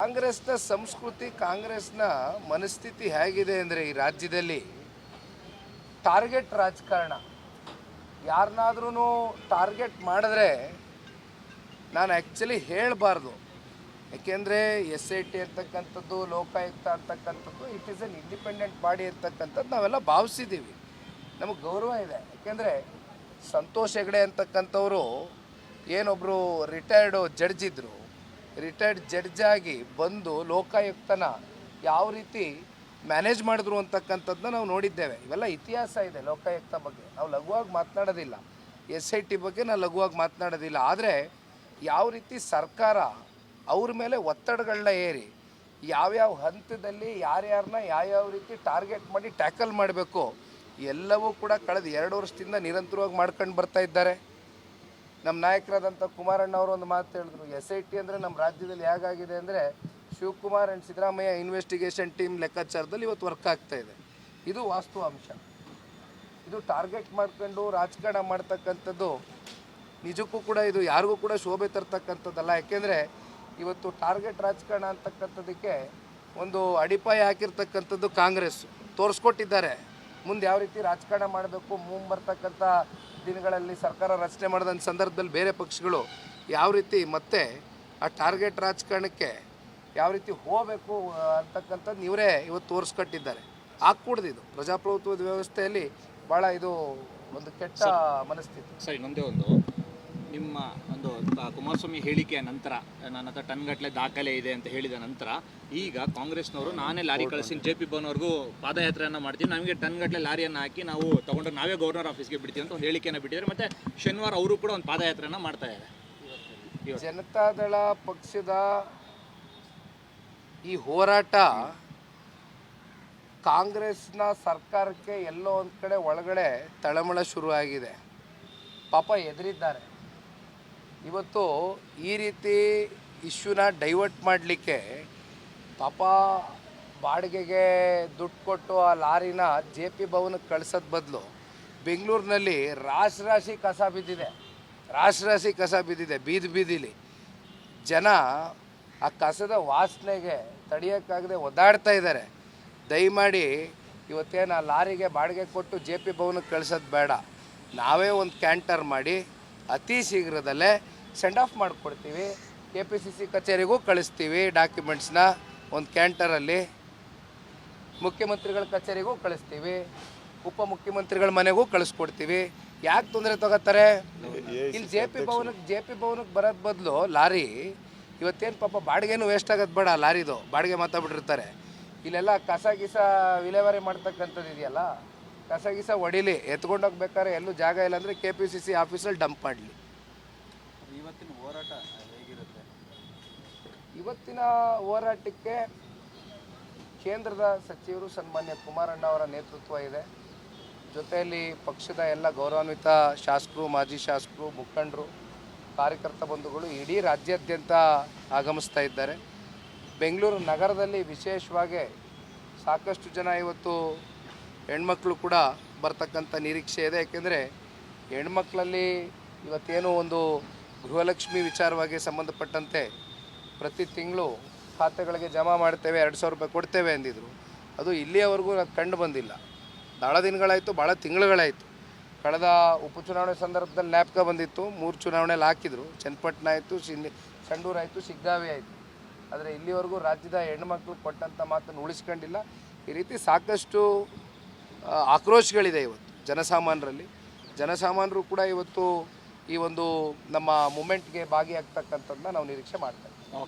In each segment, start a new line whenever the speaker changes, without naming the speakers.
ಕಾಂಗ್ರೆಸ್ನ ಸಂಸ್ಕೃತಿ, ಕಾಂಗ್ರೆಸ್ನ ಮನಸ್ಥಿತಿ ಹೇಗಿದೆ ಅಂದರೆ ಈ ರಾಜ್ಯದಲ್ಲಿ ಟಾರ್ಗೆಟ್ ರಾಜಕಾರಣ. ಯಾರನ್ನಾದ್ರೂ ಟಾರ್ಗೆಟ್ ಮಾಡಿದ್ರೆ ನಾನು ಆ್ಯಕ್ಚುಲಿ ಹೇಳಬಾರ್ದು. ಯಾಕೆಂದರೆ SIT ಅಂತಕ್ಕಂಥದ್ದು, ಲೋಕಾಯುಕ್ತ ಅಂತಕ್ಕಂಥದ್ದು it is N independent body ಅಂತಕ್ಕಂಥದ್ದು ನಾವೆಲ್ಲ ಭಾವಿಸಿದ್ದೀವಿ, ನಮಗೆ ಗೌರವ ಇದೆ. ಯಾಕೆಂದರೆ ಸಂತೋಷ್ ಹೆಗಡೆ ಅಂತಕ್ಕಂಥವರು ಏನೊಬ್ಬರು ರಿಟೈರ್ಡು ಜಡ್ಜ್ ಇದ್ದರು, ರಿಟೈರ್ಡ್ ಜಡ್ಜಾಗಿ ಬಂದು ಲೋಕಾಯುಕ್ತನ ಯಾವ ರೀತಿ ಮ್ಯಾನೇಜ್ ಮಾಡಿದ್ರು ಅಂತಕ್ಕಂಥದ್ದನ್ನ ನಾವು ನೋಡಿದ್ದೇವೆ. ಇವೆಲ್ಲ ಇತಿಹಾಸ ಇದೆ. ಲೋಕಾಯುಕ್ತ ಬಗ್ಗೆ ನಾವು ಲಘುವಾಗಿ ಮಾತನಾಡೋದಿಲ್ಲ, SIT ಬಗ್ಗೆ ನಾವು ಲಘುವಾಗಿ ಮಾತನಾಡೋದಿಲ್ಲ. ಆದರೆ ಯಾವ ರೀತಿ ಸರ್ಕಾರ ಅವ್ರ ಮೇಲೆ ಒತ್ತಡಗಳನ್ನ ಏರಿ ಯಾವ್ಯಾವ ಹಂತದಲ್ಲಿ ಯಾರ್ಯಾರನ್ನ ಯಾವ್ಯಾವ ರೀತಿ ಟಾರ್ಗೆಟ್ ಮಾಡಿ ಟ್ಯಾಕಲ್ ಮಾಡಬೇಕು ಎಲ್ಲವೂ ಕೂಡ ಕಳೆದ 2 ವರ್ಷದಿಂದ ನಿರಂತರವಾಗಿ ಮಾಡ್ಕೊಂಡು ಬರ್ತಾ ಇದ್ದಾರೆ. ನಮ್ಮ ನಾಯಕರಾದಂಥ ಕುಮಾರಣ್ಣ ಅವರು ಒಂದು ಮಾತು ಹೇಳಿದ್ರು, SIT ಅಂದರೆ ನಮ್ಮ ರಾಜ್ಯದಲ್ಲಿ ಹೇಗಾಗಿದೆ ಅಂದರೆ Shivakumar and Siddaramaiah investigation team ಲೆಕ್ಕಾಚಾರದಲ್ಲಿ ಇವತ್ತು ವರ್ಕ್ ಆಗ್ತಾಯಿದೆ. ಇದು ವಾಸ್ತವಾಂಶ. ಇದು ಟಾರ್ಗೆಟ್ ಮಾಡ್ಕೊಂಡು ರಾಜಕಾರಣ ಮಾಡ್ತಕ್ಕಂಥದ್ದು ನಿಜಕ್ಕೂ ಕೂಡ ಇದು ಯಾರಿಗೂ ಕೂಡ ಶೋಭೆ ತರ್ತಕ್ಕಂಥದ್ದಲ್ಲ. ಯಾಕೆಂದರೆ ಇವತ್ತು ಟಾರ್ಗೆಟ್ ರಾಜಕಾರಣ ಅಂತಕ್ಕಂಥದ್ದಕ್ಕೆ ಒಂದು ಅಡಿಪಾಯ ಹಾಕಿರ್ತಕ್ಕಂಥದ್ದು ಕಾಂಗ್ರೆಸ್ ತೋರಿಸ್ಕೊಟ್ಟಿದ್ದಾರೆ. ಮುಂದೆ ಯಾವ ರೀತಿ ರಾಜಕಾರಣ ಮಾಡಬೇಕು ಮುಂಬರ್ತಕ್ಕಂಥ ದಿನಗಳಲ್ಲಿ ಸರ್ಕಾರ ರಚನೆ ಮಾಡಿದಂಥ ಸಂದರ್ಭದಲ್ಲಿ ಬೇರೆ ಪಕ್ಷಗಳು ಯಾವ ರೀತಿ ಮತ್ತೆ ಆ ಟಾರ್ಗೆಟ್ ರಾಜಕಾರಣಕ್ಕೆ ಯಾವ ರೀತಿ ಹೋಗಬೇಕು ಅಂತಕ್ಕಂಥದ್ದು ಇವರೇ ಇವತ್ತು ತೋರಿಸ್ಕೊಟ್ಟಿದ್ದಾರೆ. ಆಗ್ಕೂಡ್ದಿದು ಪ್ರಜಾಪ್ರಭುತ್ವದ ವ್ಯವಸ್ಥೆಯಲ್ಲಿ ಭಾಳ ಇದು ಒಂದು ಕೆಟ್ಟ ಮನಸ್ಥಿತಿ.
ಸರ್, ಇನ್ನೊಂದೇ ಒಂದು ನಿಮ್ಮ ಒಂದು ಕುಮಾರಸ್ವಾಮಿ ಹೇಳಿಕೆಯ ನಂತರ ನನ್ನ ಹತ್ರ ಟನ್ಗಟ್ಟಲೆ ದಾಖಲೆ ಇದೆ ಅಂತ ಹೇಳಿದ ನಂತರ ಈಗ ಕಾಂಗ್ರೆಸ್ನವರು ನಾನೇ ಲಾರಿ ಕಳಿಸಿ JP ಭವನ್ವರೆಗೂ ಪಾದಯಾತ್ರೆಯನ್ನು ಮಾಡ್ತೀವಿ, ನಮಗೆ ಟನ್ಗಟ್ಟಲೆ ಲಾರಿಯನ್ನು ಹಾಕಿ ನಾವು ತಗೊಂಡು ನಾವೇ ಗವರ್ನರ್ ಆಫೀಸ್ಗೆ ಬಿಡ್ತೀವಿ ಅಂತ ಒಂದು ಹೇಳಿಕೆಯನ್ನು ಬಿಟ್ಟಿದ್ದಾರೆ. ಮತ್ತು ಶನಿವಾರ ಅವರು ಕೂಡ ಒಂದು ಪಾದಯಾತ್ರೆಯನ್ನು ಮಾಡ್ತಾ ಇದ್ದಾರೆ.
ಜನತಾದಳ ಪಕ್ಷದ ಈ ಹೋರಾಟ ಕಾಂಗ್ರೆಸ್ನ ಸರ್ಕಾರಕ್ಕೆ ಎಲ್ಲೋ ಒಂದು ಕಡೆ ಒಳಗಡೆ ತಳಮಳ ಶುರುವಾಗಿದೆ. ಪಾಪ ಎದುರಿದ್ದಾರೆ. ಇವತ್ತು ಈ ರೀತಿ ಇಶ್ಯೂನ ಡೈವರ್ಟ್ ಮಾಡಲಿಕ್ಕೆ ಪಾಪ ಬಾಡಿಗೆಗೆ ದುಡ್ಡು ಕೊಟ್ಟು ಆ ಲಾರಿನ JP ಭವನಕ್ಕೆ ಕಳ್ಸೋದು ಬದಲು ಬೆಂಗಳೂರಿನಲ್ಲಿ ರಾಶಿ ಕಸ ಬಿದ್ದಿದೆ ಬೀದಿಲಿ. ಜನ ಆ ಕಸದ ವಾಸನೆಗೆ ತಡೆಯೋಕ್ಕಾಗದೆ ಒದ್ದಾಡ್ತಾ ಇದ್ದಾರೆ. ದಯಮಾಡಿ ಇವತ್ತೇನು ಆ ಲಾರಿಗೆ ಬಾಡಿಗೆ ಕೊಟ್ಟು JP ಭವನಕ್ಕೆ ಕಳ್ಸೋದು ಬೇಡ, ನಾವೇ ಒಂದು ಕ್ಯಾಂಟರ್ ಮಾಡಿ ಅತಿ ಶೀಘ್ರದಲ್ಲೇ ಸೆಂಡ್ ಆಫ್ ಮಾಡಿಕೊಡ್ತೀವಿ. KPCC ಕಚೇರಿಗೂ ಕಳಿಸ್ತೀವಿ ಡಾಕ್ಯುಮೆಂಟ್ಸ್ನ ಒಂದು ಕ್ಯಾಂಟರಲ್ಲಿ, ಮುಖ್ಯಮಂತ್ರಿಗಳ ಕಚೇರಿಗೂ ಕಳಿಸ್ತೀವಿ, ಉಪಮುಖ್ಯಮಂತ್ರಿಗಳ ಮನೆಗೂ ಕಳಿಸ್ಕೊಡ್ತೀವಿ. ಯಾಕೆ ತೊಂದರೆ ತಗೋತಾರೆ? ಇಲ್ಲಿ JP ಭವನಕ್ಕೆ ಬರೋದು ಬದಲು ಲಾರಿ ಇವತ್ತೇನು ಪಾಪ ಬಾಡಿಗೆನೂ ವೇಸ್ಟ್ ಆಗೋದು ಬೇಡ, ಲಾರಿದು ಬಾಡಿಗೆ ಮಾತಾಡ್ಬಿಟ್ಟಿರ್ತಾರೆ. ಇಲ್ಲೆಲ್ಲ ಕಸ ವಿಲೇವಾರಿ ಮಾಡ್ತಕ್ಕಂಥದ್ದು ಇದೆಯಲ್ಲ, ಕಸ ಹೊಡಿಲಿ, ಎತ್ಕೊಂಡೋಗ್ಬೇಕಾದ್ರೆ ಎಲ್ಲೂ ಜಾಗ ಇಲ್ಲ ಅಂದರೆ KPCC ಆಫೀಸಲ್ಲಿ ಡಂಪ್ ಮಾಡಲಿ.
ಇವತ್ತಿನ ಹೋರಾಟ ಹೇಗಿರುತ್ತೆ?
ಇವತ್ತಿನ ಹೋರಾಟಕ್ಕೆ ಕೇಂದ್ರದ ಸಚಿವರು ಸನ್ಮಾನ್ಯ ಕುಮಾರಣ್ಣ ಅವರ ನೇತೃತ್ವ ಇದೆ. ಜೊತೆಯಲ್ಲಿ ಪಕ್ಷದ ಎಲ್ಲ ಗೌರವಾನ್ವಿತ ಶಾಸಕರು, ಮಾಜಿ ಶಾಸಕರು, ಮುಖಂಡರು, ಕಾರ್ಯಕರ್ತ ಬಂಧುಗಳು ಇಡೀ ರಾಜ್ಯಾದ್ಯಂತ ಆಗಮಿಸ್ತಾ ಇದ್ದಾರೆ. ಬೆಂಗಳೂರು ನಗರದಲ್ಲಿ ವಿಶೇಷವಾಗಿ ಸಾಕಷ್ಟು ಜನ ಇವತ್ತು ಹೆಣ್ಮಕ್ಳು ಕೂಡ ಬರ್ತಕ್ಕಂಥ ನಿರೀಕ್ಷೆ ಇದೆ. ಯಾಕೆಂದರೆ ಹೆಣ್ಮಕ್ಳಲ್ಲಿ ಇವತ್ತೇನೋ ಒಂದು ಗೃಹಲಕ್ಷ್ಮಿ ವಿಚಾರವಾಗಿ ಸಂಬಂಧಪಟ್ಟಂತೆ ಪ್ರತಿ ತಿಂಗಳು ಖಾತೆಗಳಿಗೆ ಜಮಾ ಮಾಡ್ತೇವೆ, 2,000 ರೂಪಾಯಿ ಕೊಡ್ತೇವೆ ಅಂದಿದ್ರು. ಅದು ಇಲ್ಲಿಯವರೆಗೂ ಅದು ಕಂಡು ಬಂದಿಲ್ಲ. ಭಾಳ ದಿನಗಳಾಯಿತು, ಭಾಳ ತಿಂಗಳುಗಳಾಯಿತು. ಕಳೆದ ಉಪಚುನಾವಣೆ ಸಂದರ್ಭದಲ್ಲಿ ಜ್ಞಾಪಕ ಬಂದಿತ್ತು, 3 ಚುನಾವಣೆಯಲ್ಲಿ ಹಾಕಿದರು. ಚನ್ನಪಟ್ಟಣ ಆಯಿತು, ಸಂಡೂರು ಆಯಿತು, ಶಿಗ್ಗಾವಿ ಆಯಿತು. ಆದರೆ ಇಲ್ಲಿವರೆಗೂ ರಾಜ್ಯದ ಹೆಣ್ಮಕ್ಳು ಕೊಟ್ಟಂಥ ಮಾತನ್ನು ಉಳಿಸ್ಕೊಂಡಿಲ್ಲ. ಈ ರೀತಿ ಸಾಕಷ್ಟು ಆಕ್ರೋಶಗಳಿದೆ ಇವತ್ತು ಜನಸಾಮಾನ್ಯರಲ್ಲಿ. ಜನಸಾಮಾನ್ಯರು ಕೂಡ ಇವತ್ತು ಈ ಒಂದು ನಮ್ಮ ಮೂಮೆಂಟ್ಗೆ ಭಾಗಿಯಾಗ್ತಕ್ಕಂಥದ್ದನ್ನ ನಾವು ನಿರೀಕ್ಷೆ ಮಾಡ್ತೇವೆ.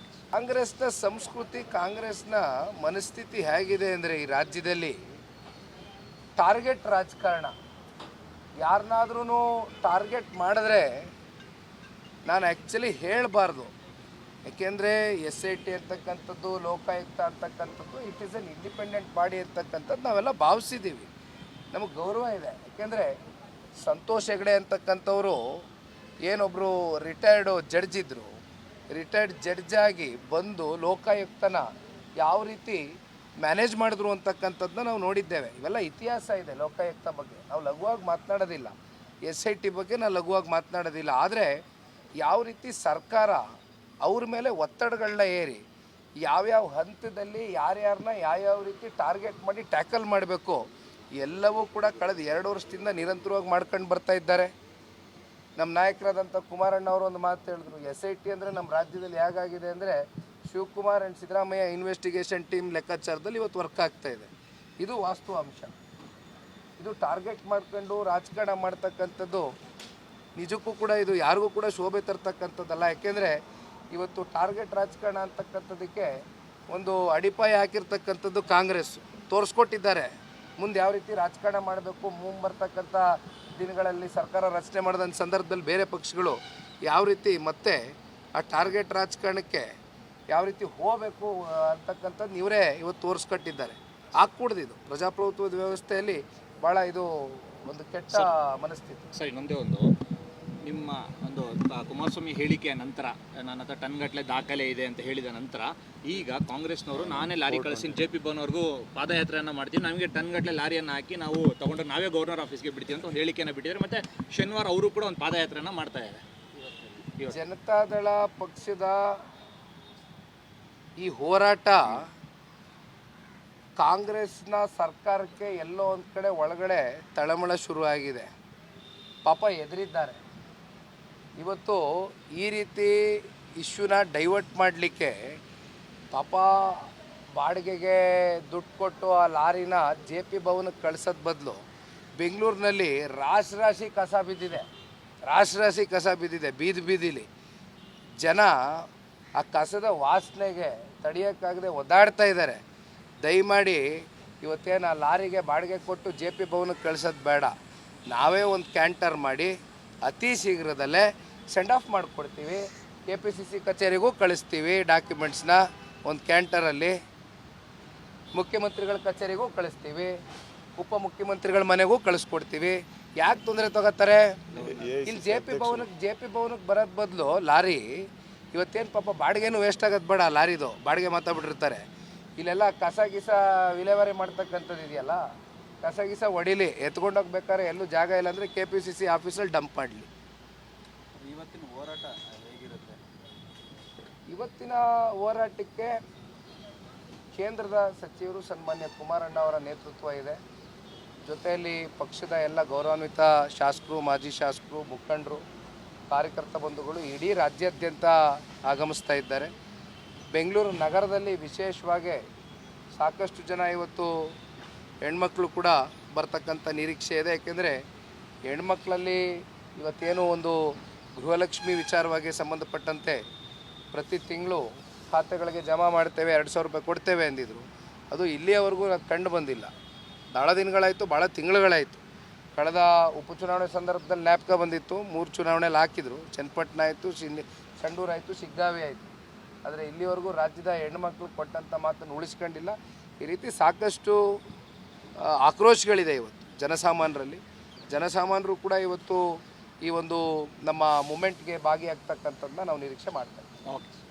ಕಾಂಗ್ರೆಸ್ನ ಸಂಸ್ಕೃತಿ, ಕಾಂಗ್ರೆಸ್ನ ಮನಸ್ಥಿತಿ ಹೇಗಿದೆ ಅಂದರೆ ಈ ರಾಜ್ಯದಲ್ಲಿ ಟಾರ್ಗೆಟ್ ರಾಜಕಾರಣ. ಯಾರನ್ನಾದ್ರೂ ಟಾರ್ಗೆಟ್ ಮಾಡಿದ್ರೆ ನಾನು ಆ್ಯಕ್ಚುಲಿ ಹೇಳಬಾರ್ದು. ಯಾಕೆಂದರೆ SIT ಅಂತಕ್ಕಂಥದ್ದು, ಲೋಕಾಯುಕ್ತ ಅಂತಕ್ಕಂಥದ್ದು it is N independent body ಅಂತಕ್ಕಂಥದ್ದು ನಾವೆಲ್ಲ ಭಾವಿಸಿದ್ದೀವಿ, ನಮಗೆ ಗೌರವ ಇದೆ. ಯಾಕೆಂದರೆ ಸಂತೋಷ್ ಹೆಗಡೆ ಅಂತಕ್ಕಂಥವರು ಏನೊಬ್ಬರು ರಿಟೈರ್ಡು ಜಡ್ಜ್ ಇದ್ದರು, ರಿಟೈರ್ಡ್ ಜಡ್ಜಾಗಿ ಬಂದು ಲೋಕಾಯುಕ್ತನ ಯಾವ ರೀತಿ ಮ್ಯಾನೇಜ್ ಮಾಡಿದ್ರು ಅಂತಕ್ಕಂಥದ್ದನ್ನ ನಾವು ನೋಡಿದ್ದೇವೆ. ಇವೆಲ್ಲ ಇತಿಹಾಸ ಇದೆ. ಲೋಕಾಯುಕ್ತ ಬಗ್ಗೆ ನಾವು ಲಘುವಾಗಿ ಮಾತನಾಡೋದಿಲ್ಲ, SIT ಬಗ್ಗೆ ನಾವು ಲಘುವಾಗಿ ಮಾತನಾಡೋದಿಲ್ಲ. ಆದರೆ ಯಾವ ರೀತಿ ಸರ್ಕಾರ ಅವ್ರ ಮೇಲೆ ಒತ್ತಡಗಳನ್ನ ಏರಿ ಯಾವ್ಯಾವ ಹಂತದಲ್ಲಿ ಯಾರ್ಯಾರನ್ನ ಯಾವ್ಯಾವ ರೀತಿ ಟಾರ್ಗೆಟ್ ಮಾಡಿ ಟ್ಯಾಕಲ್ ಮಾಡಬೇಕು ಎಲ್ಲವೂ ಕೂಡ ಕಳೆದ 2 ವರ್ಷದಿಂದ ನಿರಂತರವಾಗಿ ಮಾಡ್ಕೊಂಡು ಬರ್ತಾ ಇದ್ದಾರೆ. ನಮ್ಮ ನಾಯಕರಾದಂಥ ಕುಮಾರಣ್ಣ ಅವರು ಒಂದು ಮಾತು ಹೇಳಿದ್ರು, SIT ಅಂದರೆ ನಮ್ಮ ರಾಜ್ಯದಲ್ಲಿ ಹೇಗಾಗಿದೆ ಅಂದರೆ Shivakumar and Siddaramaiah investigation team ಲೆಕ್ಕಾಚಾರದಲ್ಲಿ ಇವತ್ತು ವರ್ಕ್ ಆಗ್ತಾ ಇದೆ. ಇದು ವಾಸ್ತವಾಂಶ. ಇದು ಟಾರ್ಗೆಟ್ ಮಾಡ್ಕೊಂಡು ರಾಜಕಾರಣ ಮಾಡ್ತಕ್ಕಂಥದ್ದು ನಿಜಕ್ಕೂ ಕೂಡ ಇದು ಯಾರಿಗೂ ಕೂಡ ಶೋಭೆ ತರ್ತಕ್ಕಂಥದ್ದಲ್ಲ. ಯಾಕೆಂದರೆ ಇವತ್ತು ಟಾರ್ಗೆಟ್ ರಾಜಕಾರಣ ಅಂತಕ್ಕಂಥದ್ದಕ್ಕೆ ಒಂದು ಅಡಿಪಾಯ ಹಾಕಿರ್ತಕ್ಕಂಥದ್ದು ಕಾಂಗ್ರೆಸ್ ತೋರಿಸ್ಕೊಟ್ಟಿದ್ದಾರೆ. ಮುಂದೆ ಯಾವ ರೀತಿ ರಾಜಕಾರಣ ಮಾಡಬೇಕು ಮುಂಬರ್ತಕ್ಕಂಥ ದಿನಗಳಲ್ಲಿ ಸರ್ಕಾರ ರಚನೆ ಮಾಡಿದಂಥ ಸಂದರ್ಭದಲ್ಲಿ ಬೇರೆ ಪಕ್ಷಗಳು ಯಾವ ರೀತಿ ಮತ್ತೆ ಆ ಟಾರ್ಗೆಟ್ ರಾಜಕಾರಣಕ್ಕೆ ಯಾವ ರೀತಿ ಹೋಗಬೇಕು ಅಂತಕ್ಕಂಥದ್ದು ಇವರೇ ಇವತ್ತು ತೋರಿಸ್ಕೊಟ್ಟಿದ್ದಾರೆ. ಆಗ್ಕೂಡ್ದು ಪ್ರಜಾಪ್ರಭುತ್ವದ ವ್ಯವಸ್ಥೆಯಲ್ಲಿ ಭಾಳ ಇದು ಒಂದು ಕೆಟ್ಟ ಮನಸ್ಥಿತಿ.
ಸರ್, ಇನ್ನೊಂದೇ ಒಂದು, ನಿಮ್ಮ ಒಂದು ಕುಮಾರಸ್ವಾಮಿ ಹೇಳಿಕೆಯ ನಂತರ ನನ್ನ ಹತ್ರ ಟನ್ಗಟ್ಟಲೆ ದಾಖಲೆ ಇದೆ ಅಂತ ಹೇಳಿದ ನಂತರ ಈಗ ಕಾಂಗ್ರೆಸ್ನವರು ನಾನೇ ಲಾರಿ ಕಳಿಸಿ JP ಭವನ್ವರೆಗೂ ಪಾದಯಾತ್ರೆಯನ್ನು ಮಾಡ್ತೀವಿ, ನಮಗೆ ಟನ್ಗಟ್ಟಲೆ ಲಾರಿಯನ್ನು ಹಾಕಿ ನಾವು ತಗೊಂಡ್ರೆ ನಾವೇ ಗವರ್ನರ್ ಆಫೀಸ್ಗೆ ಬಿಡ್ತೀವಿ ಅಂತ ಒಂದು ಹೇಳಿಕೆಯನ್ನು ಬಿಟ್ಟಿದ್ದಾರೆ. ಮತ್ತು ಶನಿವಾರ ಅವರು ಕೂಡ ಒಂದು ಪಾದಯಾತ್ರೆಯನ್ನು ಮಾಡ್ತಾ ಇದ್ದಾರೆ.
ಜನತಾದಳ ಪಕ್ಷದ ಈ ಹೋರಾಟ ಕಾಂಗ್ರೆಸ್ನ ಸರ್ಕಾರಕ್ಕೆ ಎಲ್ಲೋ ಒಂದು ಕಡೆ ಒಳಗಡೆ ತಳಮಳ ಶುರುವಾಗಿದೆ. ಪಾಪ ಎದುರಿದ್ದಾರೆ. ಇವತ್ತು ಈ ರೀತಿ ಇಶ್ಯೂನ ಡೈವರ್ಟ್ ಮಾಡಲಿಕ್ಕೆ ಪಾಪ ಬಾಡಿಗೆಗೆ ದುಡ್ಡು ಕೊಟ್ಟು ಆ ಲಾರಿನ JP ಭವನಕ್ಕೆ ಕಳ್ಸೋದ್ ಬದಲು ಬೆಂಗಳೂರಿನಲ್ಲಿ ರಾಶಿ ಕಸ ಬಿದ್ದಿದೆ ಬೀದಿಲಿ. ಜನ ಆ ಕಸದ ವಾಸನೆಗೆ ತಡೆಯೋಕ್ಕಾಗದೆ ಒದ್ದಾಡ್ತಾ ಇದ್ದಾರೆ. ದಯಮಾಡಿ ಇವತ್ತೇನು ಆ ಲಾರಿಗೆ ಬಾಡಿಗೆ ಕೊಟ್ಟು JP ಭವನಕ್ಕೆ ಕಳ್ಸೋದು ಬೇಡ. ನಾವೇ ಒಂದು ಕ್ಯಾಂಟರ್ ಮಾಡಿ ಅತಿ ಶೀಘ್ರದಲ್ಲೇ ಸೆಂಡ್ ಆಫ್ ಮಾಡಿಕೊಡ್ತೀವಿ. KPCC ಕಚೇರಿಗೂ ಕಳಿಸ್ತೀವಿ ಡಾಕ್ಯುಮೆಂಟ್ಸ್ನ ಒಂದು ಕ್ಯಾಂಟರಲ್ಲಿ. ಮುಖ್ಯಮಂತ್ರಿಗಳ ಕಚೇರಿಗೂ ಕಳಿಸ್ತೀವಿ, ಉಪಮುಖ್ಯಮಂತ್ರಿಗಳ ಮನೆಗೂ ಕಳಿಸ್ಕೊಡ್ತೀವಿ. ಯಾಕೆ ತೊಂದರೆ ತಗೋತಾರೆ? ಇಲ್ಲಿ JP ಭವನಕ್ಕೆ ಬರೋದು ಬದಲು ಲಾರಿ ಇವತ್ತೇನು ಪಾಪ ಬಾಡಿಗೆನೂ ವೇಸ್ಟ್ ಆಗೋದು ಬೇಡ. ಲಾರಿದು ಬಾಡಿಗೆ ಮಾತಾಡ್ಬಿಟ್ಟಿರ್ತಾರೆ. ಇಲ್ಲೆಲ್ಲ ಕಸ ವಿಲೇವಾರಿ ಮಾಡ್ತಕ್ಕಂಥದ್ದು ಇದೆಯಲ್ಲ, ಕಸ ಹೊಡಿಲಿ, ಎತ್ಕೊಂಡೋಗ್ಬೇಕಾದ್ರೆ ಎಲ್ಲೂ ಜಾಗ ಇಲ್ಲ ಅಂದರೆ KPCC ಆಫೀಸಲ್ಲಿ ಡಂಪ್ ಮಾಡಲಿ.
ಇವತ್ತಿನ ಹೋರಾಟ ಹೇಗಿರುತ್ತೆ?
ಇವತ್ತಿನ ಹೋರಾಟಕ್ಕೆ ಕೇಂದ್ರದ ಸಚಿವರು ಸನ್ಮಾನ್ಯ ಕುಮಾರಣ್ಣ ಅವರ ನೇತೃತ್ವ ಇದೆ. ಜೊತೆಯಲ್ಲಿ ಪಕ್ಷದ ಎಲ್ಲ ಗೌರವಾನ್ವಿತ ಶಾಸಕರು, ಮಾಜಿ ಶಾಸಕರು, ಮುಖಂಡರು, ಕಾರ್ಯಕರ್ತ ಬಂಧುಗಳು ಇಡೀ ರಾಜ್ಯಾದ್ಯಂತ ಆಗಮಿಸ್ತಾ ಇದ್ದಾರೆ. ಬೆಂಗಳೂರು ನಗರದಲ್ಲಿ ವಿಶೇಷವಾಗಿ ಸಾಕಷ್ಟು ಜನ ಇವತ್ತು ಹೆಣ್ಮಕ್ಳು ಕೂಡ ಬರ್ತಕ್ಕಂಥ ನಿರೀಕ್ಷೆ ಇದೆ. ಯಾಕೆಂದರೆ ಹೆಣ್ಮಕ್ಳಲ್ಲಿ ಇವತ್ತೇನು ಒಂದು ಗೃಹಲಕ್ಷ್ಮಿ ವಿಚಾರವಾಗಿ ಸಂಬಂಧಪಟ್ಟಂತೆ ಪ್ರತಿ ತಿಂಗಳು ಖಾತೆಗಳಿಗೆ ಜಮಾ ಮಾಡ್ತೇವೆ, 2,000 ರೂಪಾಯಿ ಕೊಡ್ತೇವೆ ಅಂದಿದ್ರು. ಅದು ಇಲ್ಲಿಯವರೆಗೂ ಅದು ಕಂಡು ಬಂದಿಲ್ಲ. ಭಾಳ ದಿನಗಳಾಯಿತು, ಭಾಳ ತಿಂಗಳುಗಳಾಯಿತು. ಕಳೆದ ಉಪಚುನಾವಣೆ ಸಂದರ್ಭದಲ್ಲಿ ಜ್ಞಾಪಕ ಬಂದಿತ್ತು, 3 ಚುನಾವಣೆಯಲ್ಲಿ ಹಾಕಿದರು. ಚನ್ನಪಟ್ಟಣ ಆಯಿತು, ಸಂಡೂರು ಆಯಿತು, ಶಿಗ್ಗಾವಿ ಆಯಿತು. ಆದರೆ ಇಲ್ಲಿವರೆಗೂ ರಾಜ್ಯದ ಹೆಣ್ಮಕ್ಳು ಕೊಟ್ಟಂಥ ಮಾತನ್ನು ಉಳಿಸ್ಕೊಂಡಿಲ್ಲ. ಈ ರೀತಿ ಸಾಕಷ್ಟು ಆಕ್ರೋಶಗಳಿದೆ ಇವತ್ತು ಜನಸಾಮಾನ್ಯರಲ್ಲಿ. ಜನಸಾಮಾನ್ಯರು ಕೂಡ ಇವತ್ತು ಈ ಒಂದು ನಮ್ಮ ಮೂಮೆಂಟ್ಗೆ ಭಾಗಿಯಾಗ್ತಕ್ಕಂಥದ್ದನ್ನ ನಾವು ನಿರೀಕ್ಷೆ ಮಾಡ್ತಾ ಇದ್ದೀವಿ.
ಓಕೆ.